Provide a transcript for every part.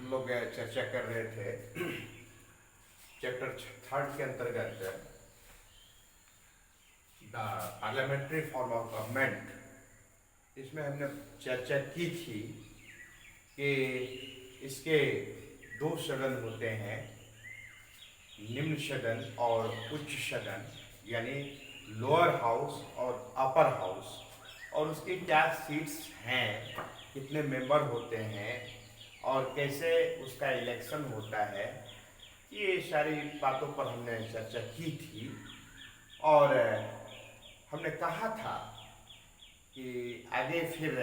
लोग चर्चा कर रहे थे चैप्टर 3 के अंतर्गत the parliamentary form of government. इसमें हमने चर्चा की थी कि इसके दो सदन होते हैं, निम्न सदन और उच्च सदन, यानी लोअर हाउस और अपर हाउस, और उसकी क्या सीट्स हैं, कितने मेंबर होते हैं और कैसे उसका इलेक्शन होता है। ये सारी बातों पर हमने चर्चा की थी और हमने कहा था कि आगे फिर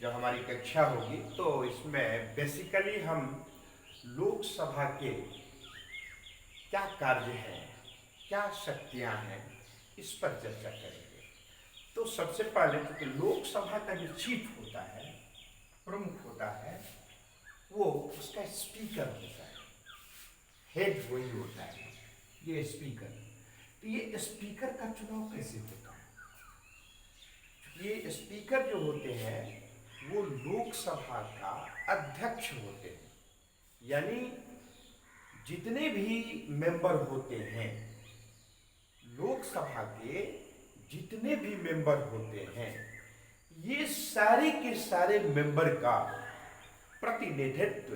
जब हमारी कक्षा होगी तो इसमें बेसिकली हम लोकसभा के क्या कार्य हैं, क्या शक्तियां हैं, इस पर चर्चा करेंगे। तो सबसे पहले तो लोकसभा का जो चीफ होता है, प्रमुख होता है, वो उसका स्पीकर होता है, हेड वही होता है, ये स्पीकर। तो ये स्पीकर का चुनाव कैसे होता है? ये स्पीकर जो होते हैं वो लोकसभा का अध्यक्ष होते हैं, यानी जितने भी मेंबर होते हैं, लोकसभा के जितने भी मेंबर होते हैं, ये सारे के सारे मेंबर का प्रतिनिधित्व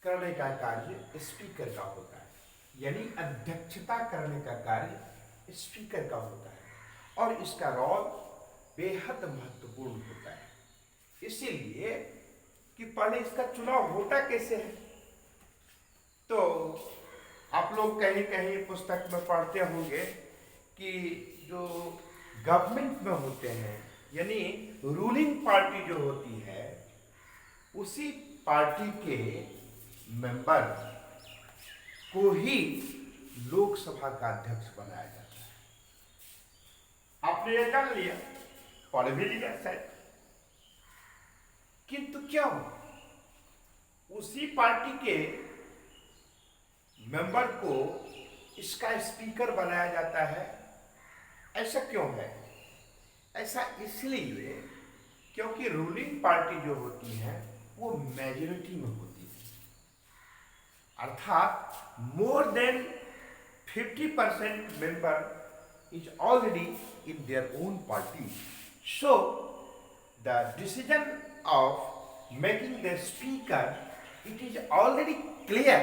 करने का कार्य स्पीकर का होता है, यानी अध्यक्षता करने का कार्य स्पीकर का होता है और इसका रोल बेहद महत्वपूर्ण होता है। इसीलिए कि पहले इसका चुनाव होता कैसे है, तो आप लोग कहीं कहीं पुस्तक में पढ़ते होंगे कि जो गवर्नमेंट में होते हैं, यानी रूलिंग पार्टी जो होती है, उसी पार्टी के मेंबर को ही लोकसभा का अध्यक्ष बनाया जाता है। आपने ये जान लिया, पढ़ भी लिया शायद, किंतु क्यों उसी पार्टी के मेंबर को इसका स्पीकर बनाया जाता है? ऐसा क्यों है? ऐसा इसलिए क्योंकि रूलिंग पार्टी जो होती है वो मेजॉरिटी में होती है, अर्थात more than 50% member is already in their own party. So the decision of making the speaker, it is already clear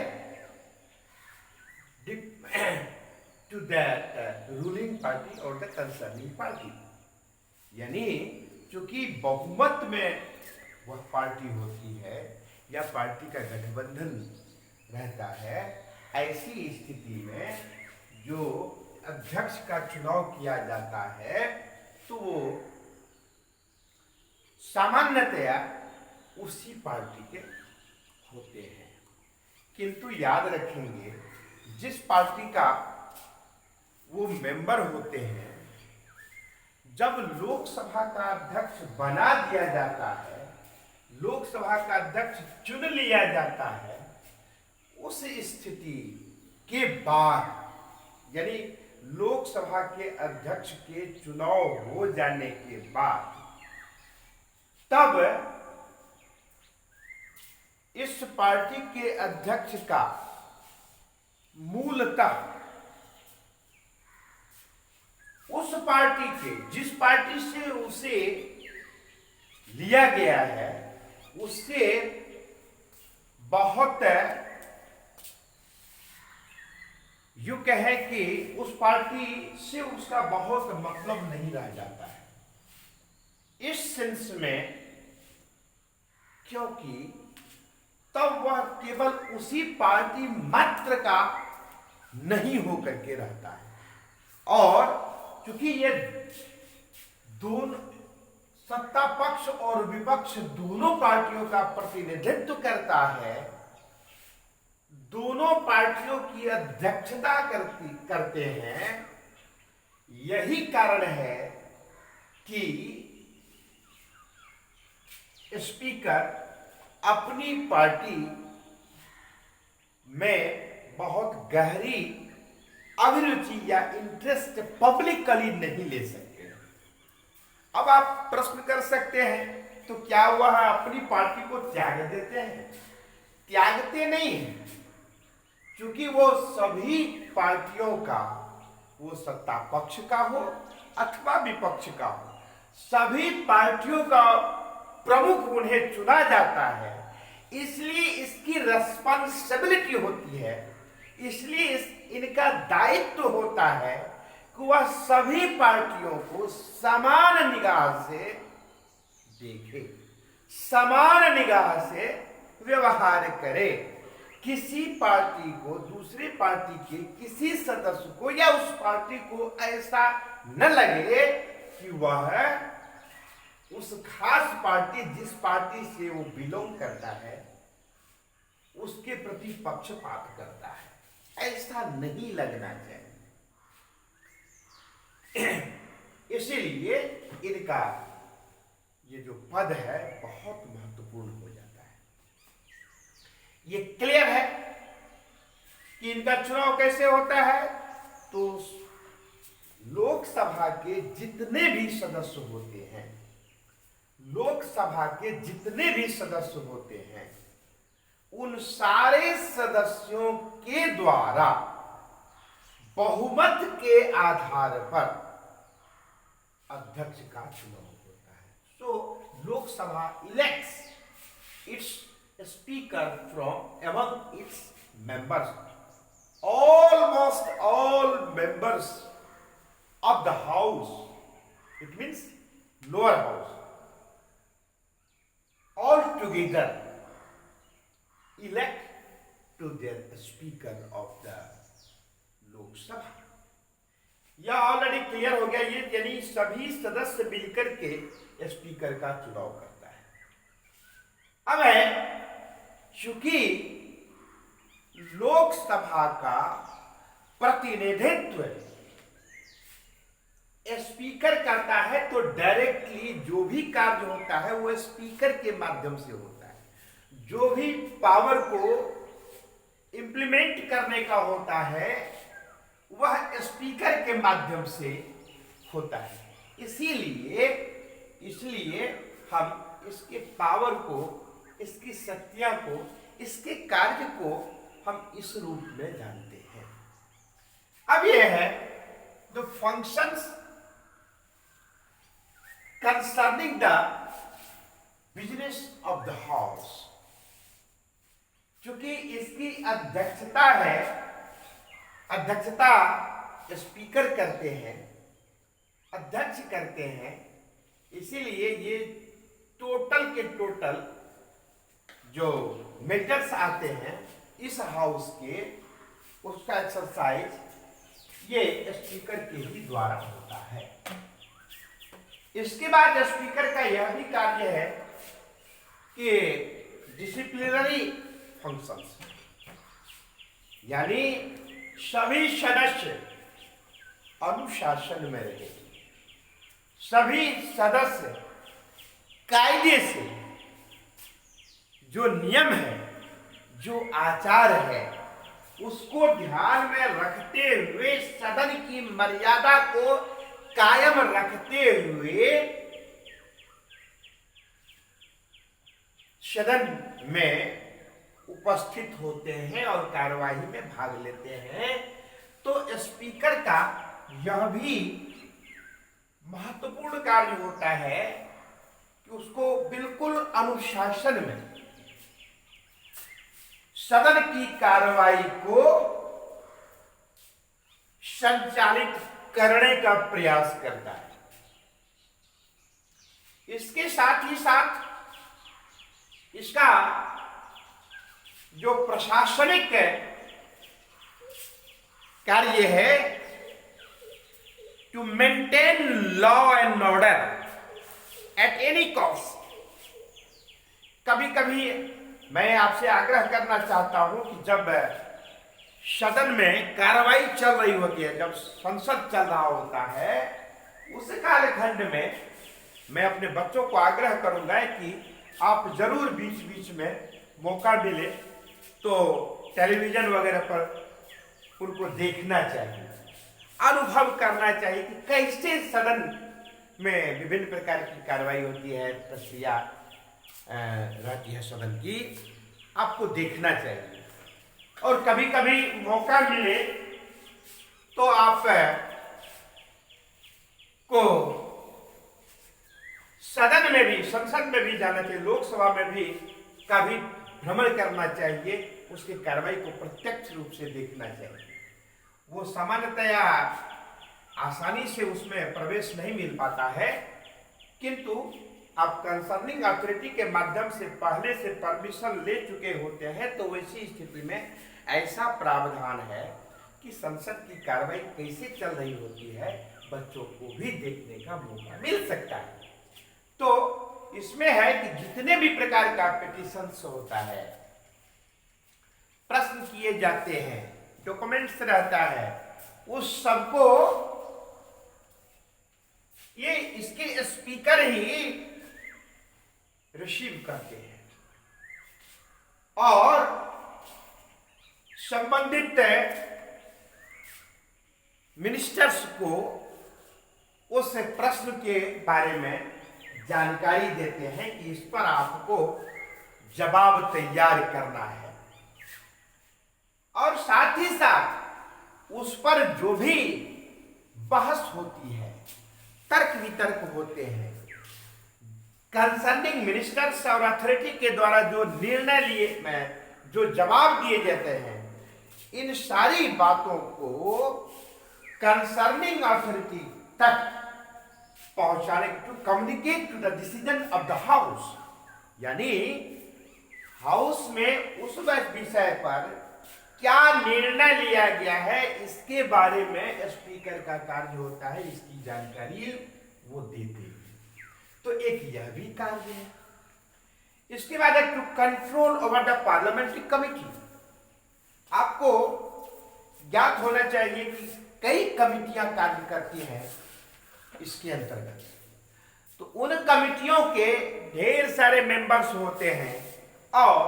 to the ruling party or the concerning party. यानी चूंकि बहुमत में वह पार्टी होती है या पार्टी का गठबंधन रहता है, ऐसी स्थिति में जो अध्यक्ष का चुनाव किया जाता है तो वो सामान्यतया उसी पार्टी के होते हैं। किंतु याद रखेंगे, जिस पार्टी का वो मेंबर होते हैं, जब लोकसभा का अध्यक्ष बना दिया जाता है, लोकसभा का अध्यक्ष चुन लिया जाता है, उस स्थिति के बाद, यानी लोकसभा के अध्यक्ष के चुनाव हो जाने के बाद, तब इस पार्टी के अध्यक्ष का मूलतः उस पार्टी के, जिस पार्टी से उसे लिया गया है, उससे बहुत यूं कहे कि उस पार्टी से उसका बहुत मतलब नहीं रह जाता है इस सेंस में, क्योंकि तब वह केवल उसी पार्टी मात्र का नहीं होकर के रहता है। और क्योंकि ये दोनों सत्ता पक्ष और विपक्ष दोनों पार्टियों का प्रतिनिधित्व करता है, दोनों पार्टियों की अध्यक्षता करते हैं, यही कारण है कि स्पीकर अपनी पार्टी में बहुत गहरी अभिरुचि या इंटरेस्ट पब्लिकली नहीं ले सकते। अब आप प्रश्न कर सकते हैं तो क्या वह अपनी पार्टी को त्याग देते हैं? त्यागते नहीं हैं, क्योंकि वो सभी पार्टियों का, वो सत्ता पक्ष का हो अथवा विपक्ष का हो, सभी पार्टियों का प्रमुख उन्हें चुना जाता है। इसलिए इसकी रेस्पॉन्सिबिलिटी होती है, इसलिए इनका दायित्व होता है कि वह सभी पार्टियों को समान निगाह से देखे, समान निगाह से व्यवहार करे। किसी पार्टी को दूसरी पार्टी के किसी सदस्य को या उस पार्टी को ऐसा न लगे कि वह उस खास पार्टी, जिस पार्टी से वो बिलोंग करता है, उसके प्रति पक्षपात करता है, ऐसा नहीं लगना चाहिए। इसीलिए इनका ये जो पद है बहुत महत्वपूर्ण हो जाता है। ये क्लियर है कि इनका चुनाव कैसे होता है। तो लोकसभा के जितने भी सदस्य होते हैं, लोकसभा के जितने भी सदस्य होते हैं, उन सारे सदस्यों के द्वारा बहुमत के आधार पर अध्यक्ष का चुनाव होता है। So Lok Sabha elects its speaker from among its members. Almost all members of the house, it means lower house, all together elect to their speaker of the Lok Sabha. यह ऑलरेडी क्लियर हो गया। ये यानी सभी सदस्य मिलकर के स्पीकर का चुनाव करता है। अब है, चूंकि लोकसभा का प्रतिनिधित्व स्पीकर करता है, तो डायरेक्टली जो भी कार्य होता है वो स्पीकर के माध्यम से होता है। जो भी पावर को इंप्लीमेंट करने का होता है वह स्पीकर के माध्यम से होता है। इसलिए हम इसके पावर को, इसकी शक्तियां को, इसके कार्य को हम इस रूप में जानते हैं। अब यह है the functions concerning the business of the house. चूंकि इसकी अध्यक्षता है, अध्यक्षता स्पीकर करते हैं, अध्यक्ष करते हैं, इसीलिए ये टोटल के टोटल जो मेजर्स आते हैं इस हाउस के, उसका एक्सरसाइज ये स्पीकर के ही द्वारा होता है। इसके बाद स्पीकर का यह भी कार्य है कि डिसिप्लिनरी फंक्शंस, यानी सभी सदस्य अनुशासन में रहे, सभी सदस्य कायदे से, जो नियम है, जो आचार है, उसको ध्यान में रखते हुए, सदन की मर्यादा को कायम रखते हुए सदन में उपस्थित होते हैं और कार्यवाही में भाग लेते हैं। तो स्पीकर का यह भी महत्वपूर्ण कार्य होता है कि उसको बिल्कुल अनुशासन में सदन की कार्रवाई को संचालित करने का प्रयास करता है। इसके साथ ही साथ इसका जो प्रशासनिक कार्य है, to maintain law and order at any cost. कभी कभी मैं आपसे आग्रह करना चाहता हूं कि जब सदन में कार्रवाई चल रही होती है, जब संसद चल रहा होता है, उस कालखंड में मैं अपने बच्चों को आग्रह करूंगा कि आप जरूर बीच बीच में मौका मिले तो टेलीविजन वगैरह पर उनको देखना चाहिए, अनुभव करना चाहिए कि कैसे सदन में विभिन्न प्रकार की कार्रवाई होती है, प्रक्रिया रहती है सदन की, आपको देखना चाहिए। और कभी कभी मौका मिले तो आप को सदन में भी, संसद में भी जाना चाहिए, लोकसभा में भी कभी भ्रमण करना चाहिए, उसकी कार्रवाई को प्रत्यक्ष रूप से देखना चाहिए। वो सामान्यतया आसानी से उसमें प्रवेश नहीं मिल पाता है, किंतु आप कंसर्निंग अथॉरिटी के माध्यम से पहले से परमिशन ले चुके होते हैं, तो वैसी स्थिति में ऐसा प्रावधान है कि संसद की कार्रवाई कैसे चल रही होती है बच्चों को भी देखने का मौका मिल सकता है। तो इसमें है कि जितने भी प्रकार का पिटीशंस होता है, प्रश्न किए जाते हैं, डॉक्यूमेंट्स रहता है, उस सबको ये इसके स्पीकर ही रिसीव करते हैं और संबंधित मिनिस्टर्स को उस प्रश्न के बारे में जानकारी देते हैं कि इस पर आपको जवाब तैयार करना है, और साथ ही साथ उस पर जो भी बहस होती है, तर्क वितर्क होते हैं, कंसर्निंग मिनिस्टर्स और अथॉरिटी के द्वारा जो निर्णय लिए में जो जवाब दिए जाते हैं, इन सारी बातों को कंसर्निंग अथॉरिटी तक पहुंचाने, to communicate to the decision of the house, यानी हाउस में उस विषय पर क्या निर्णय लिया गया है, इसके बारे में स्पीकर का कार्य होता है, इसकी जानकारी वो देते हैं। तो एक यह भी कार्य है। इसके बाद to control over the parliamentary committee. आपको ज्ञात होना चाहिए कि कई कमिटियां कार्य करती हैं इसके अंतर्गत, तो उन कमिटियों के ढेर सारे मेंबर्स होते हैं और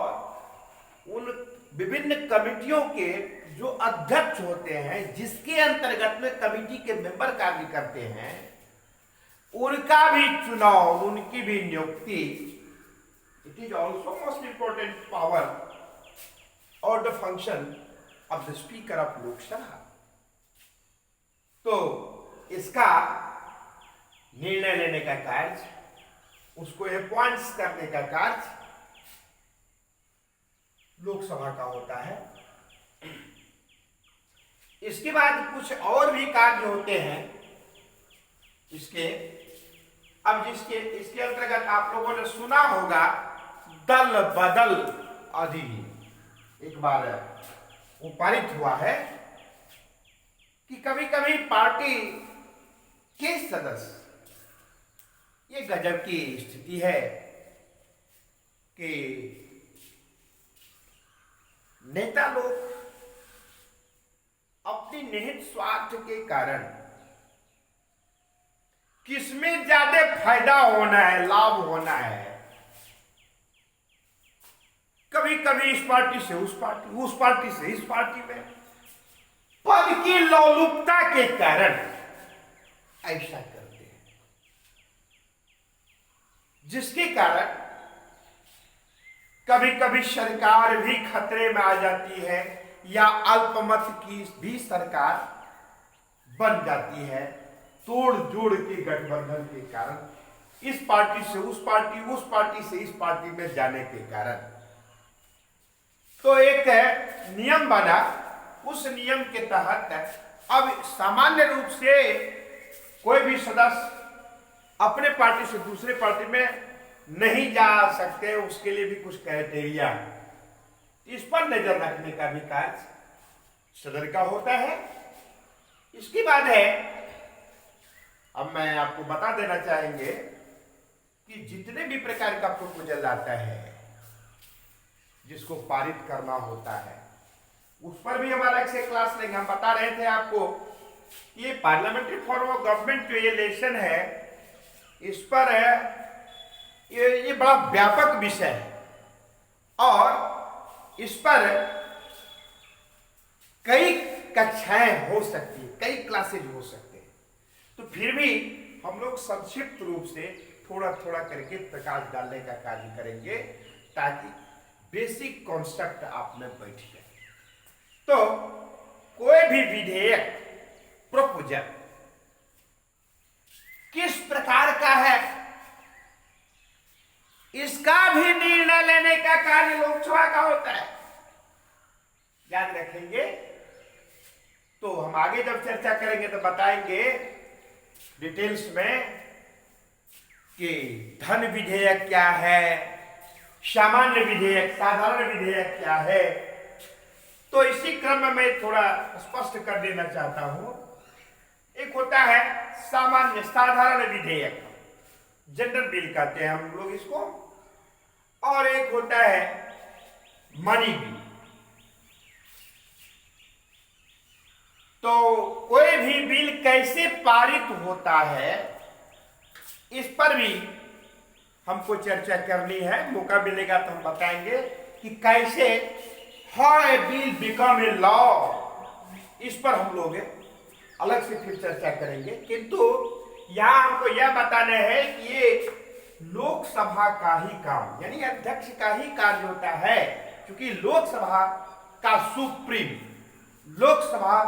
उन विभिन्न कमिटियों के जो अध्यक्ष होते हैं, जिसके अंतर्गत में कमिटी के मेंबर कार्य करते हैं, उनका भी चुनाव, उनकी भी नियुक्ति, it is also most important power और the function of the speaker of Lok Sabha. तो इसका निर्णय लेने का कार्य, उसको अपॉइंट्स करने का कार्य लोकसभा का होता है। इसके बाद कुछ और भी कार्य होते हैं इसके। अब इसके अंतर्गत आप लोगों ने सुना होगा दल बदल अधिनियम, एक बार वो पारित हुआ है कि कभी कभी पार्टी के सदस्य, ये गजब की स्थिति है कि नेता लोग अपनी निहित स्वार्थ के कारण किसमें ज्यादा फायदा होना है, लाभ होना है, कभी कभी इस पार्टी से उस पार्टी, उस पार्टी से इस पार्टी में, पद की लोलुपता के कारण ऐसा करते हैं, जिसके कारण कभी कभी सरकार भी खतरे में आ जाती है या अल्पमत की भी सरकार बन जाती है, तोड़ जोड़ के गठबंधन के कारण, इस पार्टी से उस पार्टी, उस पार्टी से इस पार्टी में जाने के कारण। तो एक नियम बना, उस नियम के तहत अब सामान्य रूप से कोई भी सदस्य अपने पार्टी से दूसरे पार्टी में नहीं जा सकते, उसके लिए भी कुछ क्राइटेरिया, इस पर नजर रखने का भी कार्य सदन का होता है। इसके बाद है, अब मैं आपको बता देना चाहेंगे कि जितने भी प्रकार का प्रपोजल आता है जिसको पारित करना होता है, उस पर भी हमारा एक से क्लास लेंगे। हम बता रहे थे आपको ये पार्लियामेंट्री फॉर्म ऑफ गवर्नमेंट जो ये लेसन है, इस पर ये बड़ा व्यापक विषय है और इस पर कई कक्षाएं हो सकती है, कई क्लासेज हो सकते हैं। तो फिर भी हम लोग संक्षिप्त रूप से थोड़ा थोड़ा करके प्रकाश डालने का कार्य करेंगे ताकि बेसिक कॉन्सेप्ट आप में बैठ जाए। तो कोई भी विधेयक प्रपोजल किस प्रकार का है, इसका भी निर्णय लेने का कार्य लोकसभा का होता है। याद रखेंगे। तो हम आगे जब चर्चा करेंगे तो बताएंगे डिटेल्स में कि धन विधेयक क्या है, सामान्य विधेयक, साधारण विधेयक क्या है। तो इसी क्रम में मैं थोड़ा स्पष्ट कर देना चाहता हूं। एक होता है सामान्य साधारण विधेयक, जनरल बिल कहते हैं हम लोग इसको, और एक होता है मनी बिल। तो कोई भी बिल कैसे पारित होता है इस पर भी हमको चर्चा करनी है। मौका मिलेगा तो हम बताएंगे कि कैसे how a bill become a law, इस पर हम लोग अलग से फिर चर्चा करेंगे। किंतु यहां हमको यह बताना है कि ये लोकसभा का ही काम, यानी अध्यक्ष का ही कार्य होता है, क्योंकि लोकसभा का सुप्रीम, लोकसभा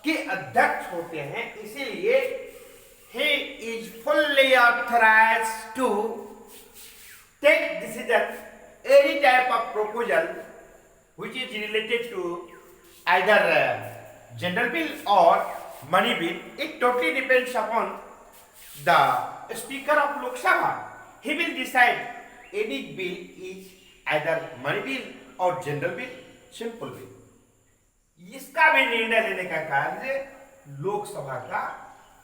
के अध्यक्ष होते हैं। इसीलिए he is fully authorized to take decision any type of proposal which is related to either general bill or money bill. It totally depends upon the speaker of Lok Sabha. He will decide any bill is either money bill or general bill, simple bill. इसका भी निर्णय लेने का कार्य लोकसभा का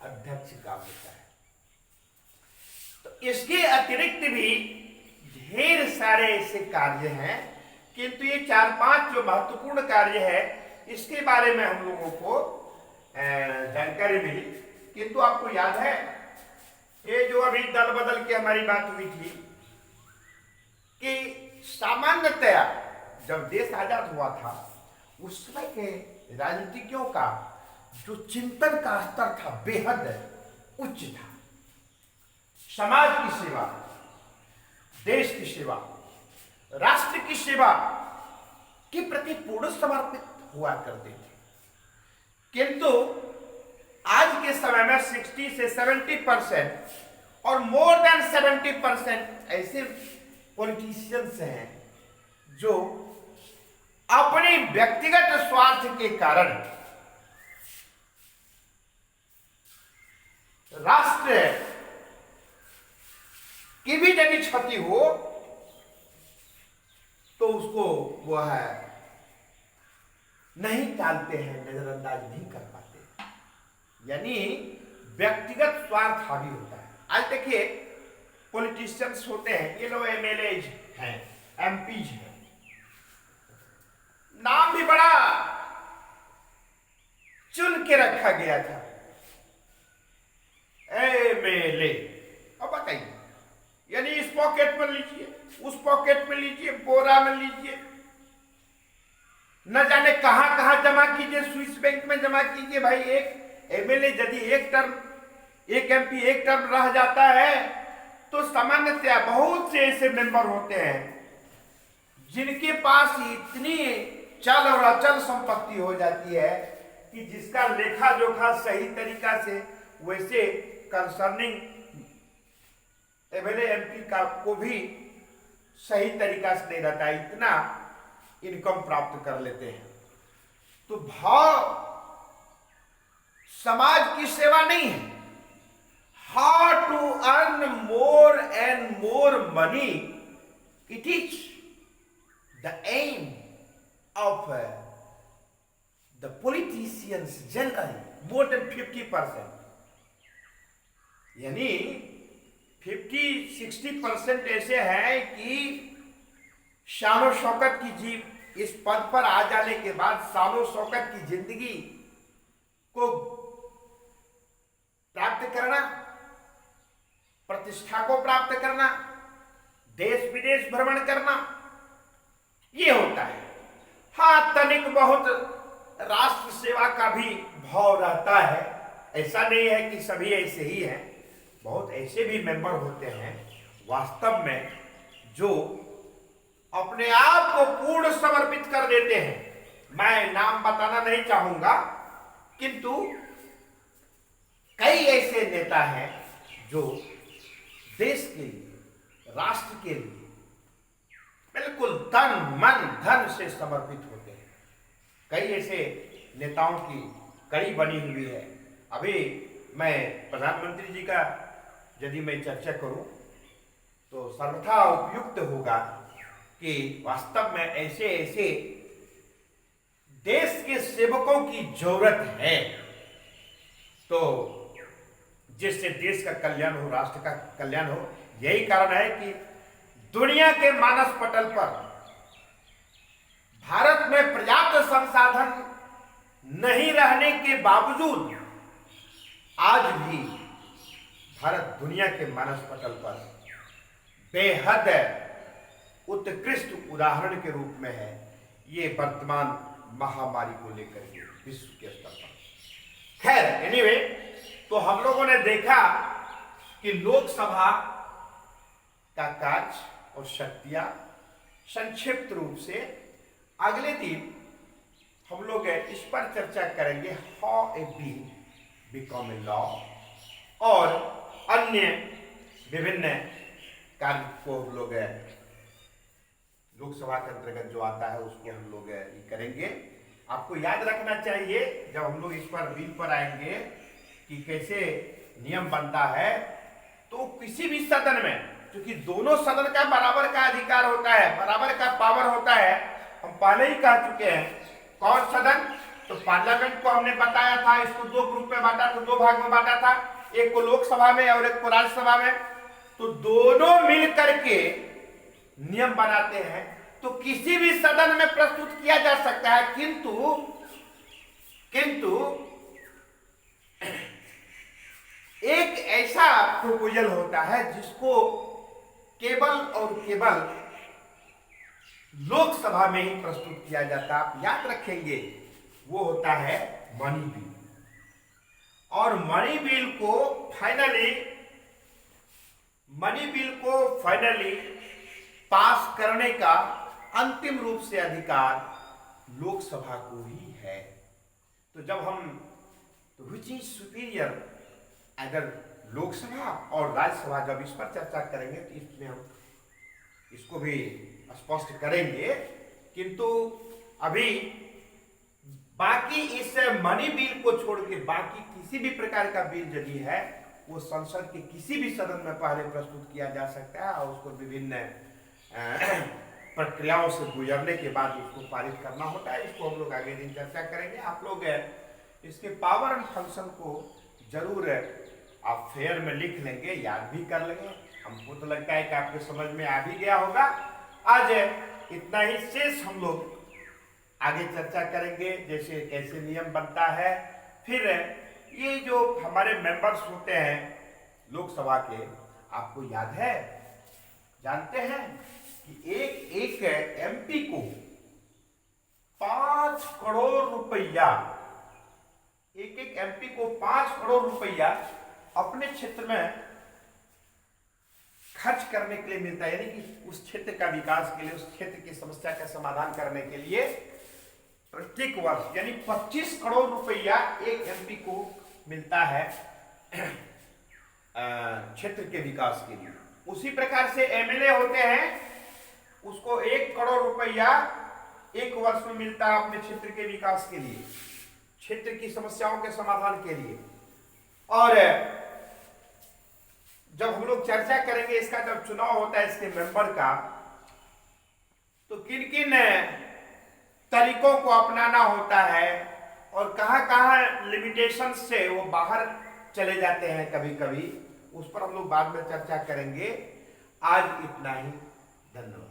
अध्यक्ष का होता है। तो इसके अतिरिक्त भी ढेर सारे ऐसे कार्य हैं, किंतु ये 4-5 जो महत्वपूर्ण कार्य है इसके बारे में हम लोगों को जानकारी मिली। किंतु आपको याद है ये जो अभी दल बदल की हमारी बात हुई थी कि सामान्यतया जब देश आजाद हुआ था उस समय के राजनीतिज्ञों का जो चिंतन का स्तर था बेहद उच्च था। समाज की सेवा, देश की सेवा, राष्ट्र की सेवा के प्रति पूर्ण समर्पित हुआ करते थे। किंतु आज के समय में 60 से 70% और मोर देन 70% ऐसे पॉलिटिशियंस हैं जो अपने व्यक्तिगत स्वार्थ के कारण राष्ट्र की भी यदि क्षति हो तो उसको वो है नहीं टालते हैं, नजरअंदाज नहीं कर पाते, यानी व्यक्तिगत स्वार्थ हावी होता है। आज देखिए पॉलिटिशियंस होते हैं, ये लोग एमएलए हैं, एमपी हैं, नाम भी बड़ा चुन के रखा गया था, एमएलए। अब बताइए, यानी इस पॉकेट में लीजिए, उस पॉकेट में लीजिए, बोरा में लीजिए, न जाने कहां कहां जमा कीजिए, स्विस बैंक में जमा कीजिए। भाई एक एमएलए यदि एक एमपी एक टर्म रह जाता है तो सामान्यतया बहुत से ऐसे मेंबर होते हैं जिनके पास इतनी चल और अचल संपत्ति हो जाती है कि जिसका लेखा जोखा सही तरीका से वैसे कंसर्निंग एमएलए एमपी का को भी सही तरीका से नहीं रहता, इतना इनकम प्राप्त कर लेते हैं। तो भाव समाज की सेवा नहीं है। How to earn more and more money, it is the aim of the politicians generally, more than 50%, यानी 50-60% ऐसे हैं कि शानो शौकत की जीव इस पद पर आ जाने के बाद शानो शौकत की जिंदगी को प्राप्त करना, प्रतिष्ठा को प्राप्त करना, देश विदेश भ्रमण करना, ये होता है। हाँ, तनिक बहुत राष्ट्र सेवा का भी भाव रहता है, ऐसा नहीं है कि सभी ऐसे ही हैं। बहुत ऐसे भी मेंबर होते हैं वास्तव में जो अपने आप को पूर्ण समर्पित कर देते हैं। मैं नाम बताना नहीं चाहूंगा, किंतु कई ऐसे नेता हैं जो देश के लिए, राष्ट्र के लिए बिल्कुल तन मन धन से समर्पित होते हैं। कई ऐसे नेताओं की कड़ी बनी हुई है। अभी मैं प्रधानमंत्री जी का यदि मैं चर्चा करूं तो सर्वथा उपयुक्त होगा कि वास्तव में ऐसे ऐसे देश के सेवकों की जरूरत है, तो जिससे देश का कल्याण हो, राष्ट्र का कल्याण हो। यही कारण है कि दुनिया के मानस पटल पर भारत में पर्याप्त संसाधन नहीं रहने के बावजूद आज भी भारत दुनिया के मानस पटल पर बेहद उत्कृष्ट उदाहरण के रूप में है, ये वर्तमान महामारी को लेकर के विश्व के स्तर पर। खैर एनीवे, तो हम लोगों ने देखा कि लोकसभा का कार्य और शक्तियां संक्षिप्त रूप से। अगले दिन हम लोग इस पर चर्चा करेंगे, how a bill become a law, और अन्य विभिन्न कार्य को हम लोग लोकसभा के अंतर्गत जो आता है उसको हम लोग करेंगे। आपको याद रखना चाहिए जब हम लोग इस पर बिल पर आएंगे कि कैसे नियम बनता है, तो किसी भी सदन में, क्योंकि दोनों सदन का बराबर का अधिकार होता है, बराबर का पावर होता है। हम पहले ही कह चुके हैं कौन सदन, तो पार्लियामेंट को हमने बताया था, इसको दो ग्रुप में बांटा था, दो भाग में बांटा था, एक को लोकसभा में और एक को राज्यसभा में। तो दोनों मिल करके नियम बनाते हैं, तो किसी भी सदन में प्रस्तुत किया जा सकता है, किंतु एक ऐसा प्रोपोजल होता है जिसको केवल और केवल लोकसभा में ही प्रस्तुत किया जाता है। आप याद रखेंगे, वो होता है मनी बिल। और मनी बिल को फाइनली पास करने का अंतिम रूप से अधिकार लोकसभा को ही है। तो जब हम विच इज सुपीरियर, अगर लोकसभा और राज्यसभा, जब इस पर चर्चा करेंगे तो इसमें हम इसको भी स्पष्ट करेंगे। किंतु अभी बाकी इस मनी बिल को छोड़ के बाकी किसी भी प्रकार का बिल यदि है वो संसद के किसी भी सदन में पहले प्रस्तुत किया जा सकता है और उसको विभिन्न प्रक्रियाओं से गुजरने के बाद उसको पारित करना होता है। इसको हम लोग अगले दिन चर्चा करेंगे। आप लोग इसके पावर एंड फंक्शन को जरूर आप फेयर में लिख लेंगे, याद भी कर लेंगे। हमको तो लगता है कि आपके समझ में आ भी गया होगा। आज इतना ही, शेष हम लोग आगे चर्चा करेंगे, जैसे कैसे नियम बनता है। फिर ये जो हमारे मेंबर्स होते हैं लोकसभा के, आपको याद है, जानते हैं कि एक एमपी को 5 करोड़ रुपया, एक एमपी को 5 करोड़ रुपया अपने क्षेत्र में खर्च करने के लिए मिलता है, यानी कि उस क्षेत्र का विकास के लिए, उस क्षेत्र की समस्या का समाधान करने के लिए प्रत्येक वर्ष, यानी 25 करोड़ रुपया एक एमपी को मिलता है क्षेत्र के विकास के लिए। उसी प्रकार से एमएलए होते हैं, उसको 1 करोड़ रुपया एक वर्ष में मिलता है अपने क्षेत्र के विकास के लिए, क्षेत्र की समस्याओं के समाधान के लिए। और जब हम लोग चर्चा करेंगे इसका, जब चुनाव होता है इसके मेंबर का, तो किन किन तरीकों को अपनाना होता है और कहां कहां लिमिटेशन से वो बाहर चले जाते हैं कभी कभी, उस पर हम लोग बाद में चर्चा करेंगे। आज इतना ही, धन्यवाद।